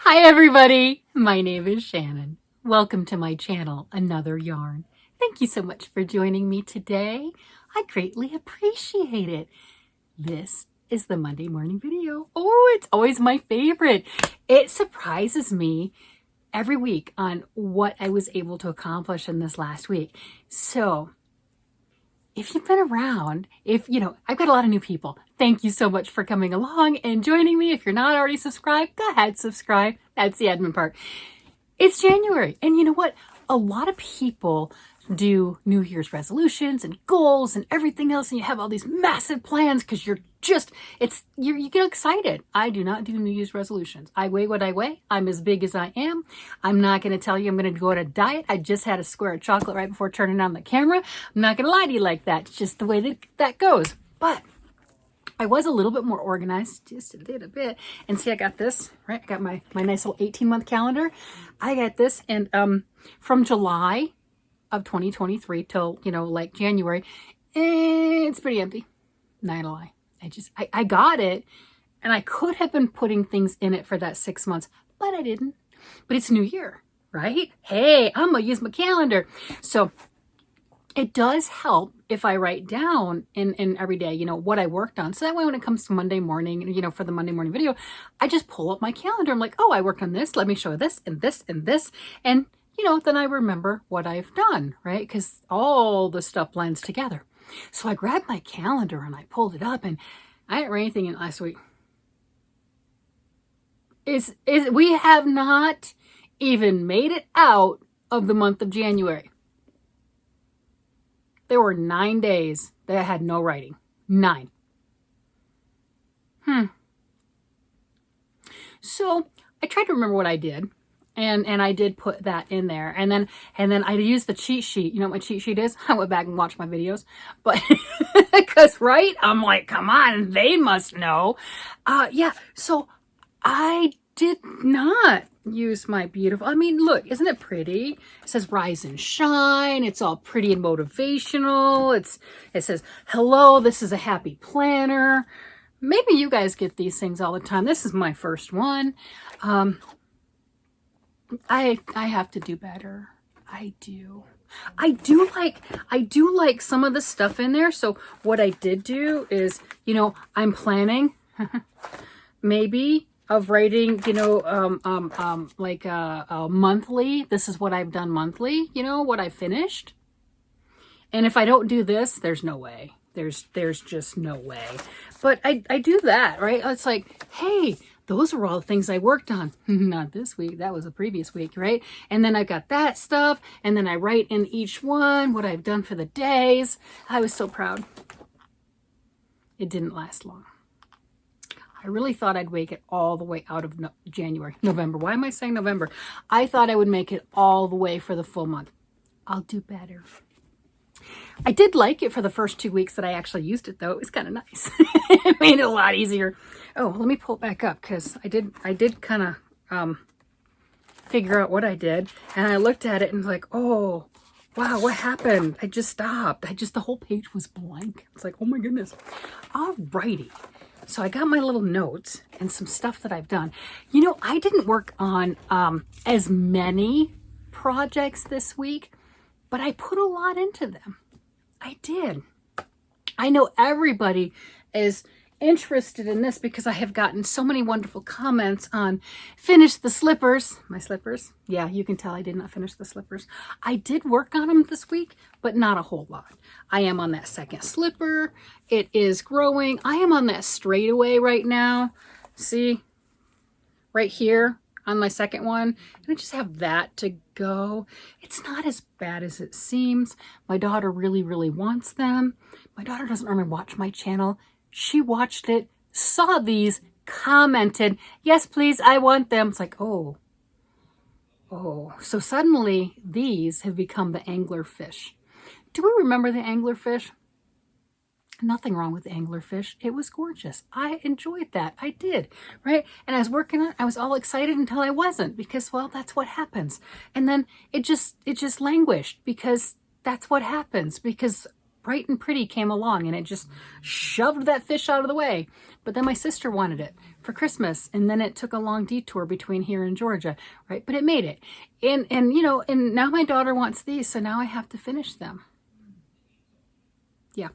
Hi everybody, my name is Shannon. Welcome to my channel, Another Yarn. Thank you so much for joining me today. I greatly appreciate it. This is the Monday morning video. Oh, it's always my favorite. It surprises me every week on what I was able to accomplish in this last week. So if you've been around, I've got a lot of new people. Thank you so much for coming along and joining me. If you're not already subscribed, go ahead, subscribe. That's the admin part. It's January. And you know what? A lot of people do New Year's resolutions and goals and everything else. And you have all these massive plans because you get excited. I do not do New Year's resolutions. I weigh what I weigh. I'm as big as I am. I'm not going to tell you I'm going to go on a diet. I just had a square of chocolate right before turning on the camera. I'm not going to lie to you like that. It's just the way that goes. But I was a little bit more organized, just a little bit. And see, I got this, right? I got my nice little 18-month calendar. I got this. And from July of 2023 till, like January, it's pretty empty. Not gonna lie. I got it, and I could have been putting things in it for that 6 months, but I didn't. But it's New Year, right? Hey, I'm gonna use my calendar. So it does help if I write down in every day, what I worked on. So that way when it comes to Monday morning, for the Monday morning video, I just pull up my calendar. I'm like, oh, I worked on this. Let me show this and this and this. And, then I remember what I've done, right? Because all the stuff blends together. So I grabbed my calendar and I pulled it up, and I didn't write anything in last week. We have not even made it out of the month of January. There were 9 days that I had no writing. 9. So I tried to remember what I did. And I did put that in there. And then I used the cheat sheet. You know what my cheat sheet is? I went back and watched my videos. But, because, right? I'm like, come on, they must know. So I did not use my beautiful, look, isn't it pretty? It says rise and shine. It's all pretty and motivational. It says, hello, this is a happy planner. Maybe you guys get these things all the time. This is my first one. I have to do better. I do like some of the stuff in there. So what I did do is, I'm planning maybe of writing, like a monthly. This is what I've done monthly, what I finished. And if I don't do this, there's no way. There's just no way. But I do that, right? It's like, hey, those were all the things I worked on. Not this week. That was the previous week, right? And then I got that stuff. And then I write in each one what I've done for the days. I was so proud. It didn't last long. I really thought I'd make it all the way out of November. Why am I saying November? I thought I would make it all the way for the full month. I'll do better. I did like it for the first 2 weeks that I actually used it, though. It was kind of nice. It made it a lot easier. Oh, let me pull it back up, because I did kind of figure out what I did. And I looked at it and was like, oh, wow, what happened? I just stopped. The whole page was blank. It's like, oh my goodness. Alrighty. So I got my little notes and some stuff that I've done. I didn't work on as many projects this week, but I put a lot into them. I did. I know everybody is interested in this because I have gotten so many wonderful comments on finish the slippers. My slippers. Yeah, you can tell I did not finish the slippers. I did work on them this week, but not a whole lot. I am on that second slipper. It is growing. I am on that straightaway right now. See? Right here on my second one. And I just have that to go. It's not as bad as it seems. My daughter really, really wants them. My daughter doesn't normally watch my channel. She watched it, saw these, commented, yes, please, I want them. It's like, oh. So suddenly these have become the angler fish. Do we remember the angler fish? Nothing wrong with the anglerfish. It was gorgeous. I enjoyed that. I did, right? And I was working on it. I was all excited until I wasn't, because, well, that's what happens. And then it just languished, because that's what happens, because bright and pretty came along and it just shoved that fish out of the way. But then my sister wanted it for Christmas, and then it took a long detour between here and Georgia, right? But it made it. And you know, and now my daughter wants these, so now I have to finish them. Yeah.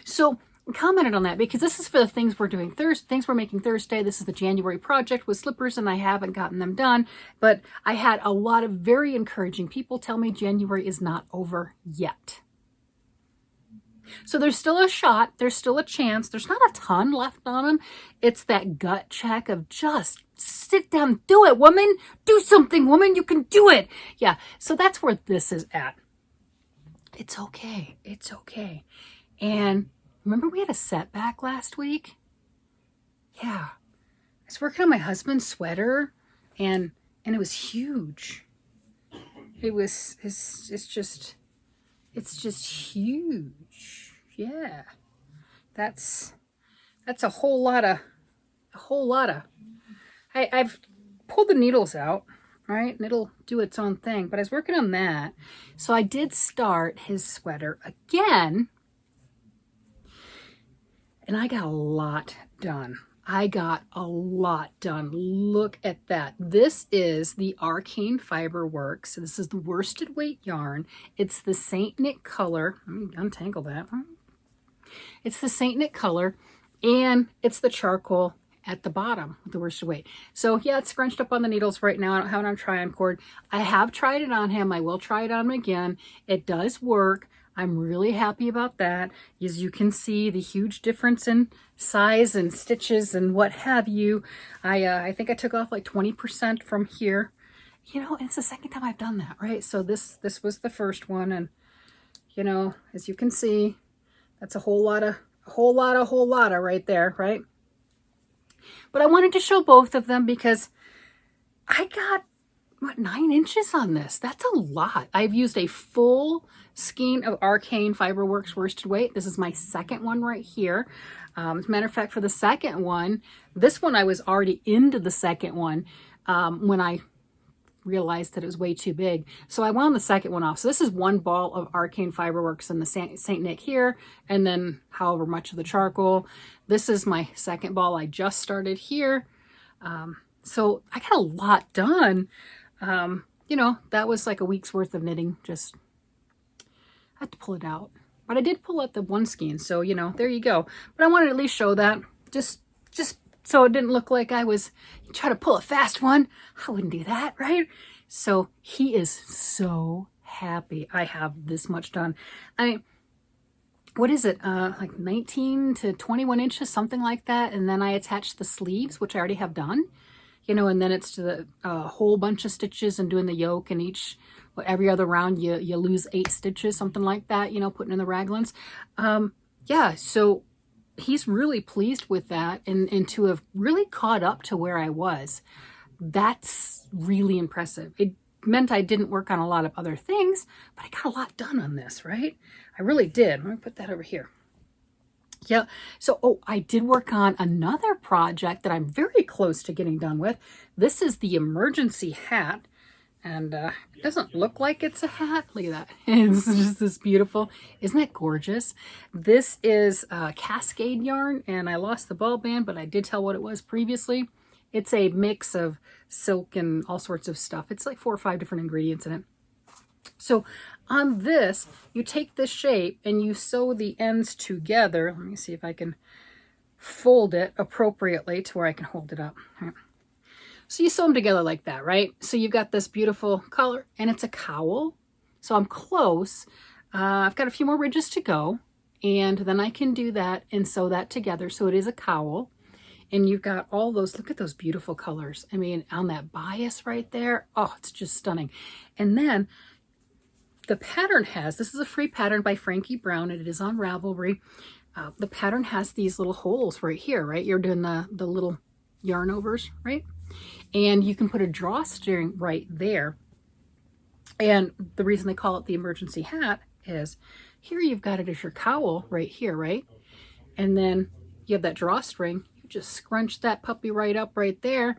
So commented on that because this is for the things we're doing Thursday, things we're making Thursday. This is the January project with slippers, and I haven't gotten them done, but I had a lot of very encouraging people tell me January is not over yet. So there's still a shot, there's still a chance, there's not a ton left on them. It's that gut check of just sit down, do it, woman, do something, woman, you can do it. Yeah, so that's where this is at. It's okay, it's okay. And remember we had a setback last week? Yeah. I was working on my husband's sweater and it was huge. It's just huge. Yeah. That's a whole lot of I've pulled the needles out, right? And it'll do its own thing, but I was working on that. So I did start his sweater again. And I got a lot done. I got a lot done. Look at that. This is the Arcane Fibre Works. This is the worsted weight yarn. It's the Saint Nick color. Let me untangle that. It's the Saint Nick color, and it's the charcoal at the bottom with the worsted weight. So yeah, it's scrunched up on the needles right now. I don't have it on try-on cord. I have tried it on him. I will try it on him again. It does work. I'm really happy about that. As you can see, the huge difference in size and stitches and what have you. I think I took off like 20% from here. You know, it's the second time I've done that, right? So this was the first one, and you know, as you can see, that's a whole lot of right there, right? But I wanted to show both of them because I got, what, 9 inches on this. That's a lot. I've used a full skein of Arcane Fibre Works worsted weight. This is my second one right here. As a matter of fact, for the second one, this one I was already into the second one when I realized that it was way too big. So I wound the second one off. So this is one ball of Arcane Fibre Works and the Saint Nick here, and then however much of the charcoal. This is my second ball I just started here. So I got a lot done. You know, that was like a week's worth of knitting. Just I had to pull it out. But I did pull out the one skein, so you know, there you go. But I wanted to at least show that. Just so it didn't look like I was trying to pull a fast one. I wouldn't do that, right? So he is so happy I have this much done. I mean, what is it? Like 19 to 21 inches, something like that. And then I attached the sleeves, which I already have done. You know, and then it's to the whole bunch of stitches and doing the yoke, and every other round you lose 8 stitches, something like that, you know, putting in the raglans. Yeah, so he's really pleased with that, and to have really caught up to where I was, that's really impressive. It meant I didn't work on a lot of other things, but I got a lot done on this, right? I really did. Let me put that over here. Yeah, so I did work on another project that I'm very close to getting done with. This is the emergency hat, and it doesn't look like it's a hat. Look at that. It's just this beautiful. Isn't that gorgeous? This is Cascade yarn, and I lost the ball band, but I did tell what it was previously. It's a mix of silk and all sorts of stuff. It's like 4 or 5 different ingredients in it. So on this, you take this shape and you sew the ends together. Let me see if I can fold it appropriately to where I can hold it up. Right. So you sew them together like that, right? So you've got this beautiful color, and it's a cowl. So I'm close. I've got a few more ridges to go, and then I can do that and sew that together. So it is a cowl. And you've got all those, look at those beautiful colors. I mean, on that bias right there, oh, it's just stunning. And then the pattern has, this is a free pattern by Frankie Brown, and it is on Ravelry. The pattern has these little holes right here, right? You're doing the little yarn overs, right? And you can put a drawstring right there. And the reason they call it the emergency hat is here you've got it as your cowl right here, right? And then you have that drawstring. You just scrunch that puppy right up right there.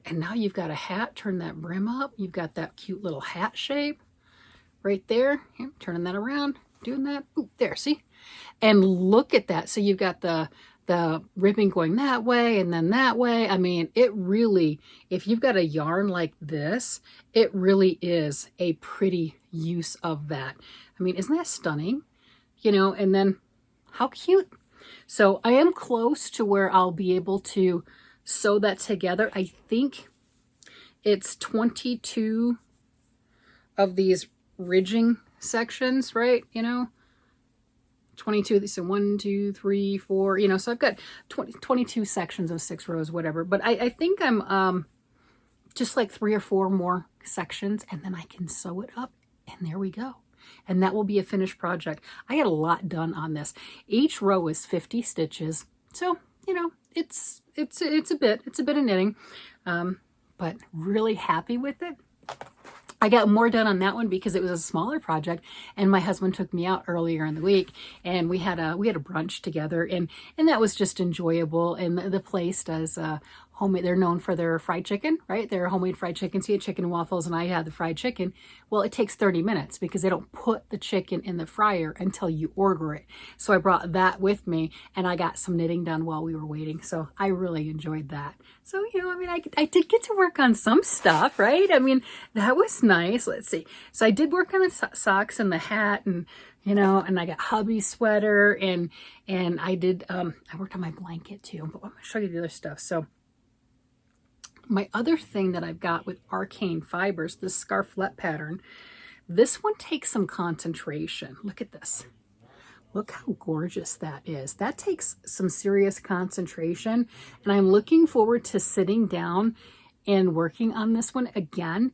And now you've got a hat. Turn that brim up. You've got that cute little hat shape right there. Here, turning that around. doing that? Ooh, there, see? And look at that. So you've got the ribbing going that way and then that way. I mean, it really, if you've got a yarn like this, it really is a pretty use of that. I mean, isn't that stunning? You know, and then how cute. So I am close to where I'll be able to sew that together. I think it's 22 of these ridging sections, right? You know, 22, so 1, 2, 3, 4, you know, so I've got 22 sections of 6 rows, whatever. But I think I'm just like 3 or 4 more sections, and then I can sew it up, and there we go. And that will be a finished project. I had a lot done on this. Each row is 50 stitches. So, you know, it's a bit of knitting, but really happy with it. I got more done on that one because it was a smaller project, and my husband took me out earlier in the week, and we had a brunch together, and that was just enjoyable. And the place does homemade. They're known for their fried chicken, right? Their homemade fried chicken. So you had chicken and waffles, and I had the fried chicken. Well, it takes 30 minutes because they don't put the chicken in the fryer until you order it. So I brought that with me, and I got some knitting done while we were waiting. So I really enjoyed that. So, you know, I mean, I did get to work on some stuff, right? I mean, that was nice. Let's see. So I did work on the socks and the hat, and, you know, and I got hubby's sweater, and I did, I worked on my blanket too, but I'm going to show you the other stuff. So my other thing that I've got with Arcane Fibers, this Scarflette pattern, this one takes some concentration. Look at this. Look how gorgeous that is. That takes some serious concentration, and I'm looking forward to sitting down and working on this one again.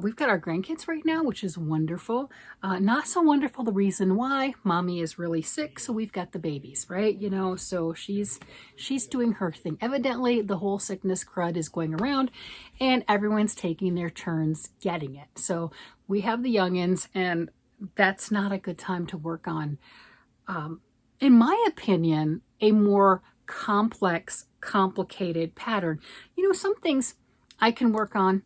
We've got our grandkids right now, which is wonderful. Not so wonderful the reason why. Mommy is really sick, so we've got the babies, right? You know, so she's doing her thing. Evidently, the whole sickness crud is going around, and everyone's taking their turns getting it. So we have the youngins, and that's not a good time to work on, in my opinion, a more complex, complicated pattern. You know, some things I can work on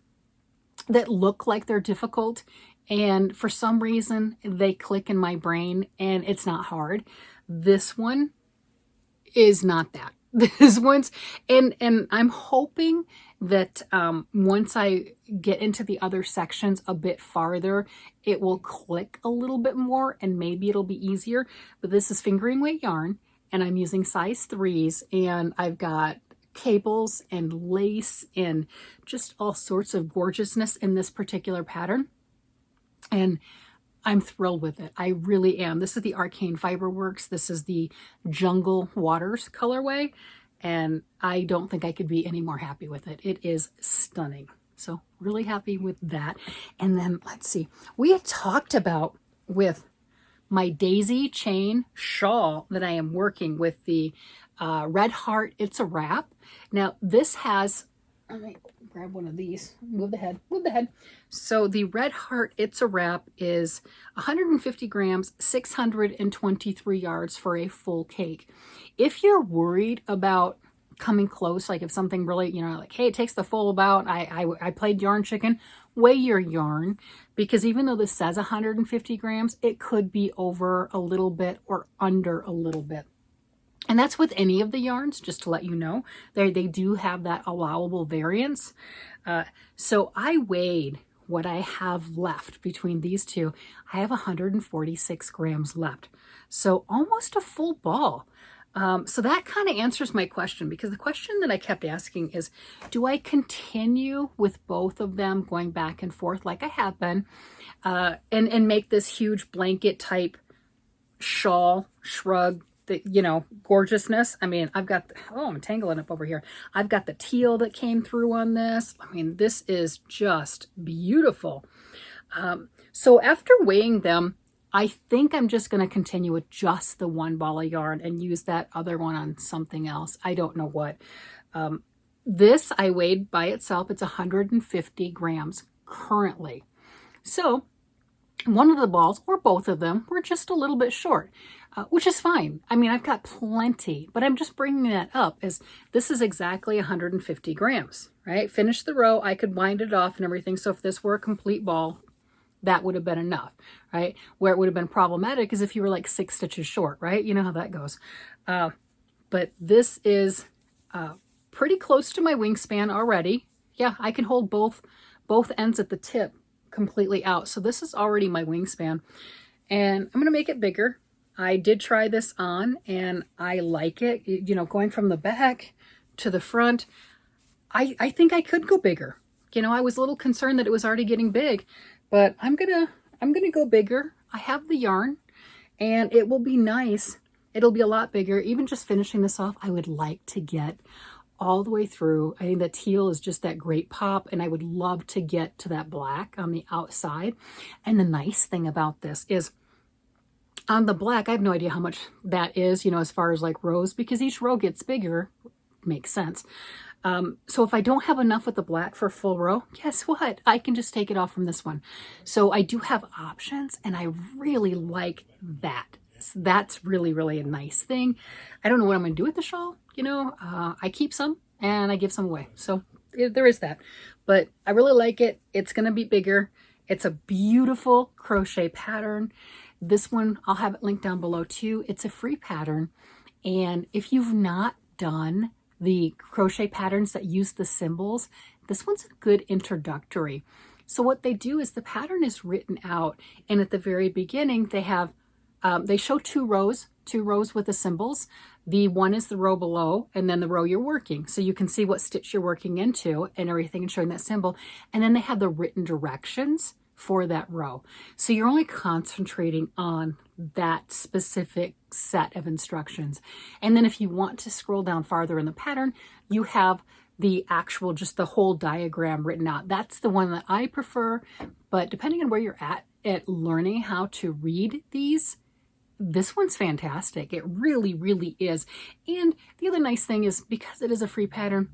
that look like they're difficult, and for some reason they click in my brain and it's not hard. This one is not that. This one's, and I'm hoping that once I get into the other sections a bit farther, it will click a little bit more and maybe it'll be easier. But this is fingering weight yarn, and I'm using size 3s, and I've got cables and lace and just all sorts of gorgeousness in this particular pattern, and I'm thrilled with it. I really am. This is the Arcane Fibre Works. This is the Jungle Waters colorway, and I don't think I could be any more happy with it. It is stunning. So really happy with that. And then let's see, we had talked about with my daisy chain shawl that I am working with, the Red Heart It's a Wrap. Now this has, let me grab one of these, move the head. So the Red Heart It's a Wrap is 150 grams, 623 yards for a full cake. If you're worried about coming close, like if something really, you know, like, hey, it takes the full about, I played yarn chicken, weigh your yarn, because even though this says 150 grams, it could be over a little bit or under a little bit. And that's with any of the yarns, just to let you know. They do have that allowable variance. So I weighed what I have left between these two. I have 146 grams left. So almost a full ball. So that kind of answers my question, because the question that I kept asking is, do I continue with both of them going back and forth like I have been, and make this huge blanket type shawl shrug, the, you know, gorgeousness. I mean, I've got, I'm tangling up over here. I've got the teal that came through on this. I mean, this is just beautiful. So after weighing them, I think I'm just going to continue with just the one ball of yarn and use that other one on something else. I don't know what. This I weighed by itself. It's 150 grams currently. So one of the balls, or both of them, were just a little bit short, which is fine. I mean, I've got plenty, but I'm just bringing that up as this is exactly 150 grams, right? Finish the row. I could wind it off and everything. So if this were a complete ball, that would have been enough, right? Where it would have been problematic is if you were like 6 stitches short, right? You know how that goes. But this is pretty close to my wingspan already. Yeah, I can hold both ends at the tip completely out. So this is already my wingspan. And I'm going to make it bigger. I did try this on and I like it. You know, going from the back to the front, I think I could go bigger. You know, I was a little concerned that it was already getting big, but I'm gonna go bigger. I have the yarn and it will be nice. It'll be a lot bigger. Even just finishing this off, I would like to get all the way through. I think the teal is just that great pop, and I would love to get to that black on the outside. And the nice thing about this is on the black, I have no idea how much that is, you know, as far as like rows, because each row gets bigger. Makes sense. So if I don't have enough with the black for a full row, guess what? I can just take it off from this one. So I do have options, and I really like that. So that's really, really a nice thing. I don't know what I'm going to do with the shawl. You know, I keep some and I give some away. So there is that. But I really like it. It's going to be bigger. It's a beautiful crochet pattern. This one, I'll have it linked down below too. It's a free pattern. And if you've not done the crochet patterns that use the symbols, this one's a good introductory. So what they do is the pattern is written out, and at the very beginning they have they show two rows with the symbols. The one is the row below, and then the row you're working, so you can see what stitch you're working into and everything, and showing that symbol. And then they have the written directions for that row, so you're only concentrating on that specific set of instructions. And then if you want to scroll down farther in the pattern, you have the actual, just the whole diagram written out. That's the one that I prefer, but depending on where you're at learning how to read these, this one's fantastic. It really, really is. And the other nice thing is, because it is a free pattern,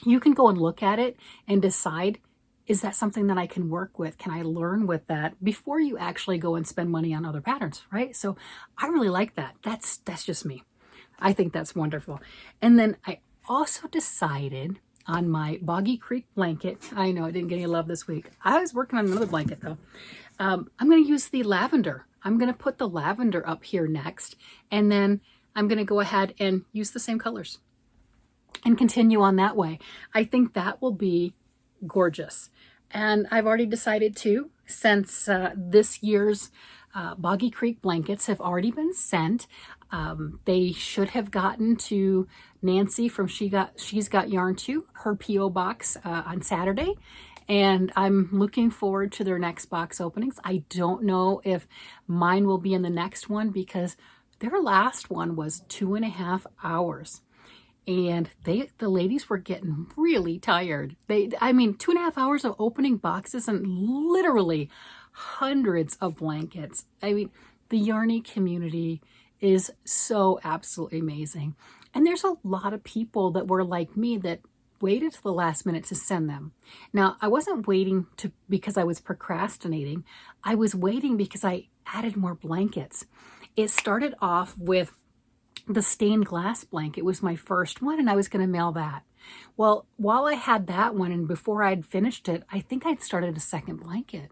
you can go and look at it and decide, is that something that I can work with? Can I learn with that before you actually go and spend money on other patterns, right? So I really like that. That's just me. I think that's wonderful. And then I also decided on my Boggy Creek blanket. I know I didn't get any love this week. I was working on another blanket though. I'm going to use the lavender. I'm going to put the lavender up here next, and then I'm going to go ahead and use the same colors and continue on that way. I think that will be gorgeous. And I've already decided to, since this year's Boggy Creek blankets have already been sent, they should have gotten to Nancy from She's Got Yarn Too, her P.O. box on Saturday. And I'm looking forward to their next box openings. I don't know if mine will be in the next one, because their last one was 2.5 hours. And the ladies were getting really tired. I mean, 2.5 hours of opening boxes and literally hundreds of blankets. I mean, the Yarny community is so absolutely amazing. And there's a lot of people that were like me that waited to the last minute to send them. Now, I wasn't waiting because I was procrastinating. I was waiting because I added more blankets. It started off with the stained glass blanket. Was my first one, and I was going to mail that. Well, while I had that one, and before I'd finished it, I think I'd started a second blanket.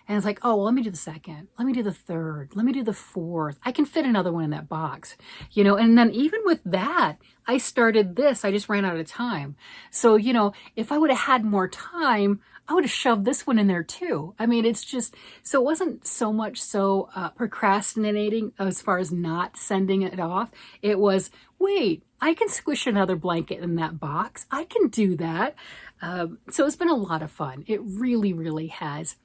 And it's like, oh, well, let me do the second. Let me do the third. Let me do the fourth. I can fit another one in that box, you know. And then even with that, I started this. I just ran out of time. So, you know, if I would have had more time, I would have shoved this one in there too. I mean, it's just, so it wasn't so much so procrastinating as far as not sending it off. It was, wait, I can squish another blanket in that box. I can do that. So it's been a lot of fun. It really, really has.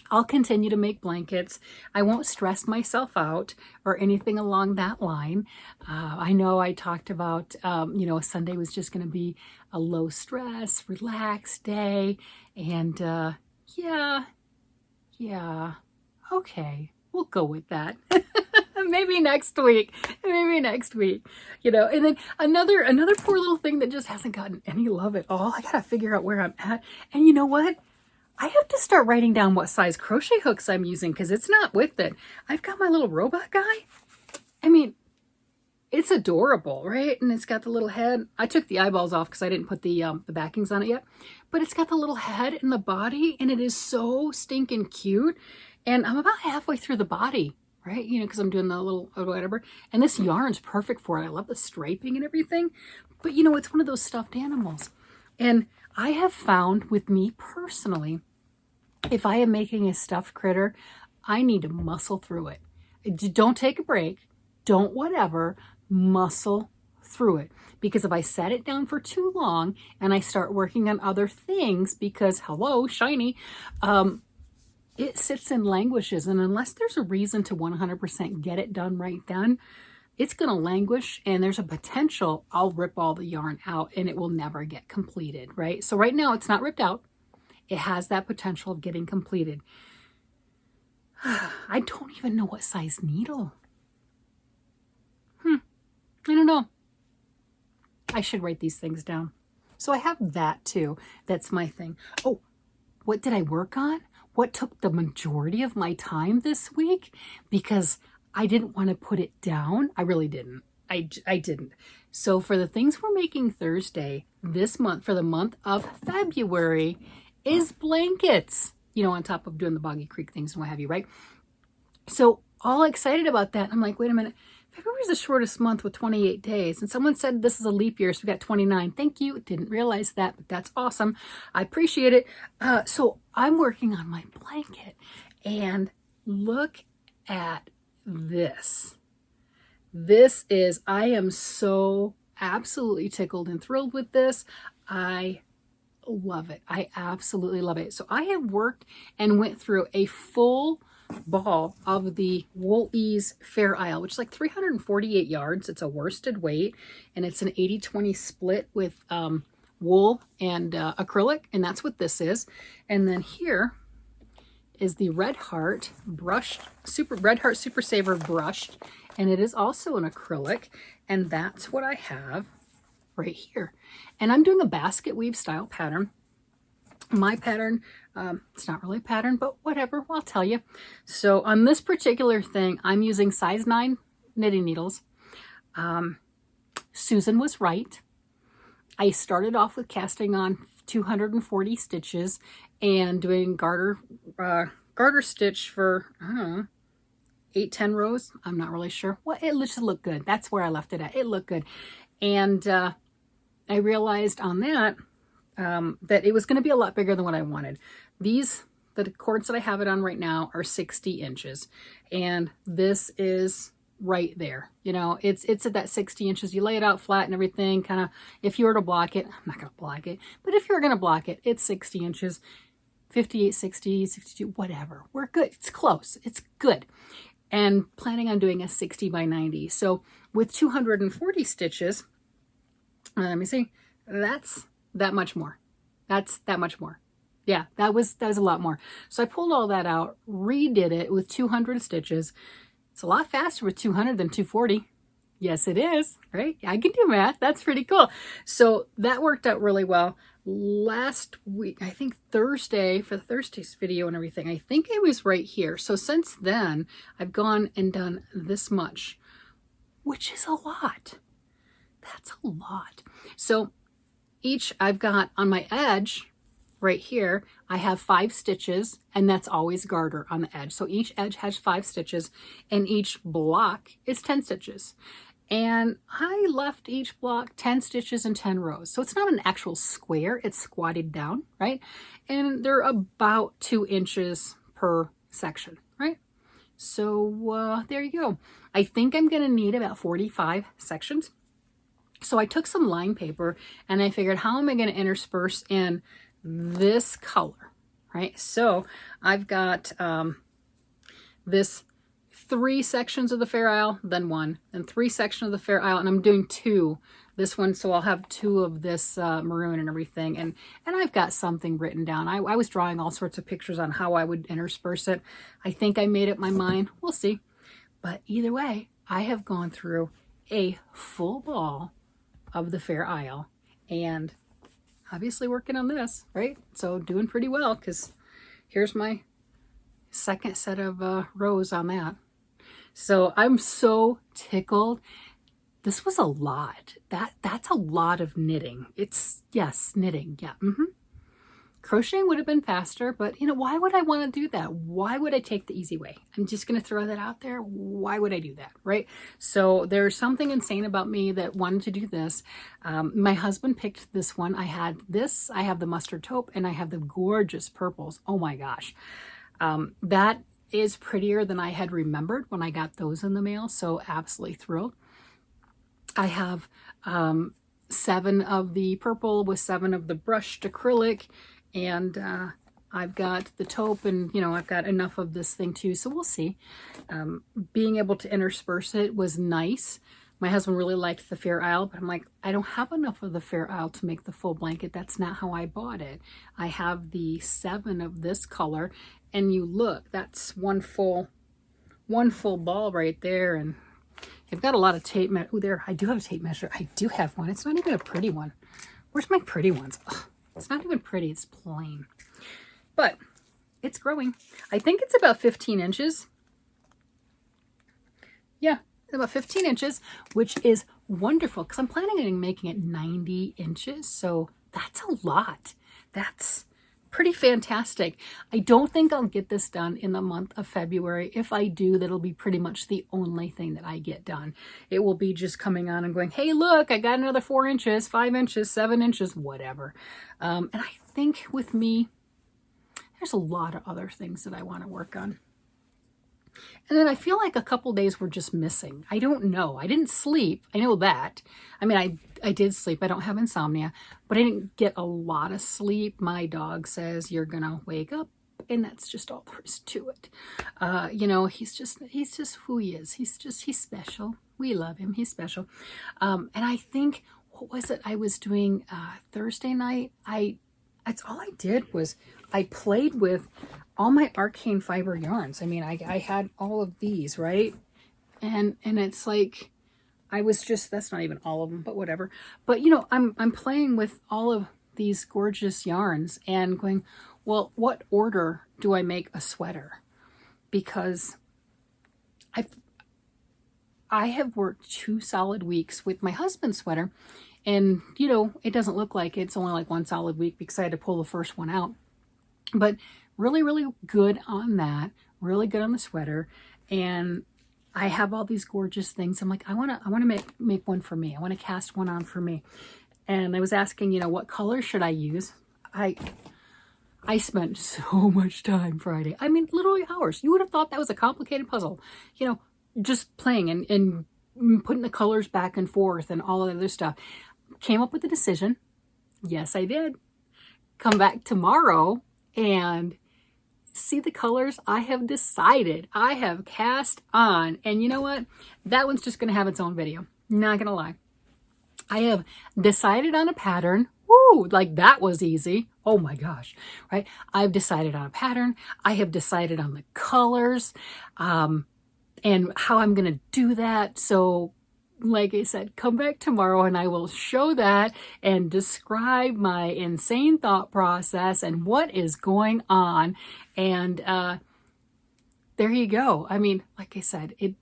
I'll continue to make blankets. I won't stress myself out or anything along that line. I know I talked about, you know, Sunday was just going to be a low stress, relaxed day. And yeah, okay, we'll go with that. Maybe next week, you know. And then another poor little thing that just hasn't gotten any love at all. I got to figure out where I'm at. And you know what? I have to start writing down what size crochet hooks I'm using, because it's not with it. I've got my little robot guy. I mean, it's adorable, right? And it's got the little head. I took the eyeballs off because I didn't put the backings on it yet. But it's got the little head and the body, and it is so stinking cute. And I'm about halfway through the body, right? You know, because I'm doing the little whatever. And this yarn's perfect for it. I love the striping and everything. But, you know, it's one of those stuffed animals. And I have found with me personally, if I am making a stuffed critter, I need to muscle through it. Don't take a break. Don't whatever. Muscle through it. Because if I set it down for too long and I start working on other things, because hello, shiny, it sits and languishes. And unless there's a reason to 100% get it done right then, it's going to languish, and there's a potential I'll rip all the yarn out and it will never get completed, right? So right now it's not ripped out. It has that potential of getting completed. I don't even know what size needle. I don't know. I should write these things down. So I have that too. That's my thing. Oh, what did I work on? What took the majority of my time this week? Because I didn't want to put it down. I really didn't. I didn't. So for the things we're making Thursday this month, for the month of February, is blankets. You know, on top of doing the Boggy Creek things and what have you, right? So all excited about that. I'm like, wait a minute. February is the shortest month with 28 days. And someone said this is a leap year, so we got 29. Thank you. Didn't realize that, but that's awesome. I appreciate it. So I'm working on my blanket. And look at this. This is, I am so absolutely tickled and thrilled with this. I love it. I absolutely love it. So I have worked and went through a full ball of the Wool Ease Fair Isle, which is like 348 yards. It's a worsted weight, and it's an 80-20 split with wool and acrylic, and that's what this is. And then here is the Red Heart brushed, Red Heart Super Saver brushed, and it is also an acrylic, and that's what I have right here. And I'm doing a basket weave style pattern. My pattern, it's not really a pattern, but whatever, I'll tell you. So on this particular thing, I'm using size 9 knitting needles. Susan was right. I started off with casting on 240 stitches and doing garter stitch for, I don't know, 8-10 rows. I'm not really sure. Well, it just looked good. That's where I left it at. It looked good. And I realized on that, that it was going to be a lot bigger than what I wanted. The cords that I have it on right now are 60 inches. And this is right there. You know, it's at that 60 inches. You lay it out flat and everything, kind of, if you were to block it, I'm not going to block it, but if you're going to block it, it's 60 inches, 58, 60, 62, whatever. We're good. It's close. It's good. And planning on doing a 60 by 90. So with 240 stitches, let me see, that's that much more. That's that much more. Yeah, that was a lot more. So I pulled all that out, redid it with 200 stitches. It's a lot faster with 200 than 240. Yes, it is, right? I can do math. That's pretty cool. So that worked out really well. Last week, I think Thursday, for the Thursday's video and everything, I think it was right here. So since then, I've gone and done this much, which is a lot. That's a lot. So each, I've got on my edge right here, I have 5 stitches, and that's always garter on the edge. So each edge has 5 stitches, and each block is 10 stitches. And I left each block 10 stitches and 10 rows. So it's not an actual square, it's squatted down, right? And they're about 2 inches per section, right? So there you go. I think I'm gonna need about 45 sections. So I took some line paper and I figured, how am I going to intersperse in this color, right? So I've got this 3 sections of the Fair Isle, then 1, and 3 sections of the Fair Isle, and I'm doing 2 this one, so I'll have 2 of this maroon and everything, and I've got something written down. I was drawing all sorts of pictures on how I would intersperse it. I think I made up my mind. We'll see. But either way, I have gone through a full ball of the Fair Isle, and obviously working on this, right? So doing pretty well, because here's my second set of rows on that. So I'm so tickled. this was a lot. That's a lot of knitting. It's, yes, knitting. Yeah. Crocheting would have been faster, but you know, why would I want to do that? Why would I take the easy way? I'm just going to throw that out there. Why would I do that? Right? So there's something insane about me that wanted to do this. My husband picked this one. I had this, I have the mustard taupe, and I have the gorgeous purples. Oh my gosh. That is prettier than I had remembered when I got those in the mail. So absolutely thrilled. I have 7 of the purple with 7 of the brushed acrylic, and I've got the taupe, and you know, I've got enough of this thing too, so we'll see. Being able to intersperse it was nice. My husband really liked the Fair Isle, but I'm like, I don't have enough of the Fair Isle to make the full blanket. That's not how I bought it. I have the 7 of this color, and you look, that's one full ball right there, and I've got a lot of tape measure. Oh, there, I do have a tape measure. I do have one. It's not even a pretty one. Where's my pretty ones? Ugh, it's not even pretty. It's plain. But it's growing. I think it's about 15 inches. Yeah, about 15 inches, which is wonderful because I'm planning on making it 90 inches. So that's a lot. That's pretty fantastic. I don't think I'll get this done in the month of February. If I do, that'll be pretty much the only thing that I get done. It will be just coming on and going, hey, look, I got another 4 inches, 5 inches, 7 inches, whatever. And I think with me, there's a lot of other things that I want to work on. And then I feel like a couple days were just missing. I don't know. I didn't sleep. I know that. I mean, I did sleep. I don't have insomnia, but I didn't get a lot of sleep. My dog says you're going to wake up, and that's just all there is to it. You know, he's just who he is. He's special. We love him. He's special. And I think, what was it I was doing Thursday night? That's all I did was I played with all my Arcane Fiber yarns. I mean, I had all of these, right? And it's like, I was just, that's not even all of them, but whatever. But you know, I'm playing with all of these gorgeous yarns and going, well, what order do I make a sweater? Because I have worked 2 solid weeks with my husband's sweater, and you know, it doesn't look like it's only like 1 solid week because I had to pull the first one out. But really, really good on that. Really good on the sweater. And I have all these gorgeous things. I'm like, I want to make one for me. I want to cast one on for me. And I was asking, you know, what color should I use? I spent so much time Friday. I mean, literally hours. You would have thought that was a complicated puzzle. You know, just playing and putting the colors back and forth and all of the other stuff. Came up with a decision. Yes, I did. Come back tomorrow and see the colors I have decided. I have cast on. And you know what? That one's just going to have its own video. Not going to lie. I have decided on a pattern. Woo, like that was easy. Oh my gosh, right? I've decided on a pattern. I have decided on the colors and how I'm going to do that. So like I said, come back tomorrow and I will show that and describe my insane thought process and what is going on. And there you go. I mean, like I said, it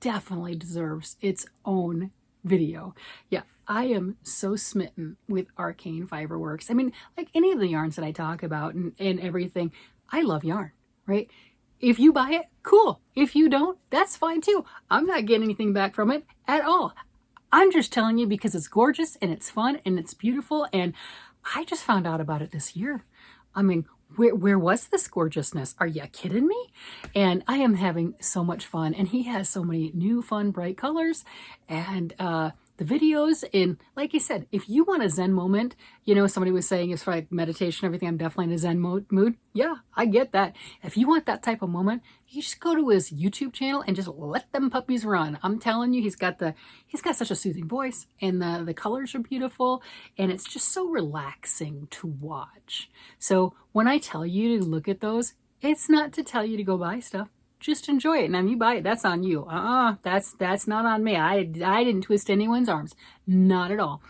definitely deserves its own video. Yeah, I am so smitten with Arcane Fibre Works. I mean, like any of the yarns that I talk about and everything, I love yarn, right? If you buy it, cool. If you don't, that's fine too. I'm not getting anything back from it at all. I'm just telling you because it's gorgeous and it's fun and it's beautiful. And I just found out about it this year. I mean, where was this gorgeousness? Are you kidding me? And I am having so much fun. And he has so many new, fun, bright colors. And the videos, and like I said, if you want a Zen moment, you know, somebody was saying it's for like meditation, everything, I'm definitely in a Zen mood. Yeah, I get that. If you want that type of moment, you just go to his YouTube channel and just let them puppies run. I'm telling you, he's got such a soothing voice, and the colors are beautiful, and it's just so relaxing to watch. So when I tell you to look at those, it's not to tell you to go buy stuff. Just enjoy it. Now, if you buy it, that's on you. That's not on me. I didn't twist anyone's arms. Not at all.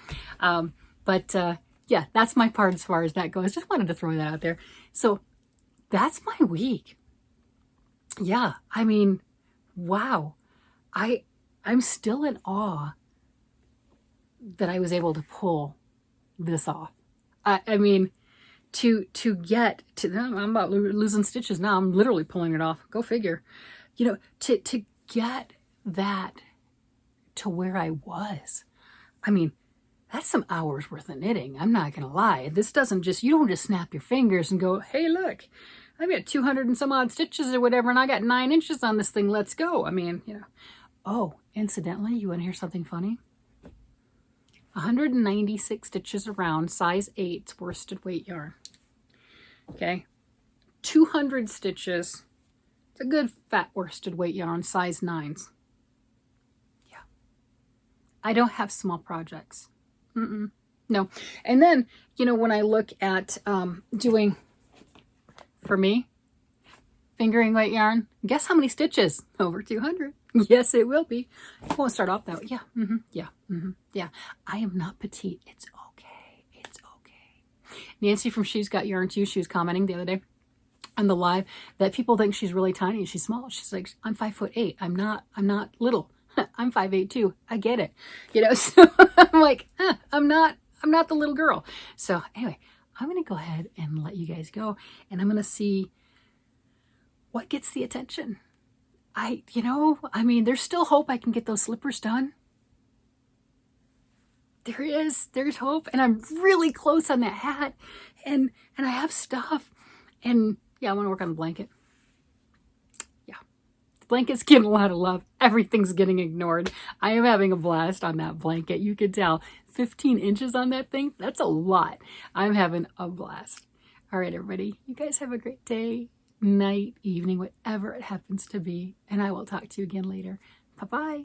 Yeah, that's my part as far as that goes. Just wanted to throw that out there. So that's my week. Yeah, I mean, wow. I'm still in awe that I was able to pull this off. I mean, to get to, I'm about losing stitches now. I'm literally pulling it off. Go figure. You know, to get that to where I was. I mean, that's some hours worth of knitting. I'm not going to lie. This doesn't just, you don't just snap your fingers and go, hey, look, I've got 200 and some odd stitches or whatever, and I got 9 inches on this thing. Let's go. I mean, you know. Oh, incidentally, you want to hear something funny? 196 stitches around, size 8 worsted weight yarn. Okay. 200 stitches. It's a good fat worsted weight yarn, size 9s. Yeah. I don't have small projects. No. And then, you know, when I look at doing, for me, fingering weight yarn, guess how many stitches? Over 200. Yes, it will be. It won't start off that way. Yeah. Yeah. I am not petite. It's okay. It's okay. Nancy from She's Got Yarn Too, she was commenting the other day on the live that people think she's really tiny and she's small. She's like, I'm 5'8". I'm not little. I'm 5'8" too. I get it. You know, so I'm like, I'm not the little girl. So anyway, I'm going to go ahead and let you guys go, and I'm going to see what gets the attention. You know, I mean, there's still hope I can get those slippers done. There's hope, and I'm really close on that hat, and I have stuff, and yeah, I want to work on the blanket. Yeah, the blanket's getting a lot of love. Everything's getting ignored. I am having a blast on that blanket. You can tell 15 inches on that thing. That's a lot. I'm having a blast. All right, everybody, you guys have a great day, night, evening, whatever it happens to be, and I will talk to you again later. Bye-bye.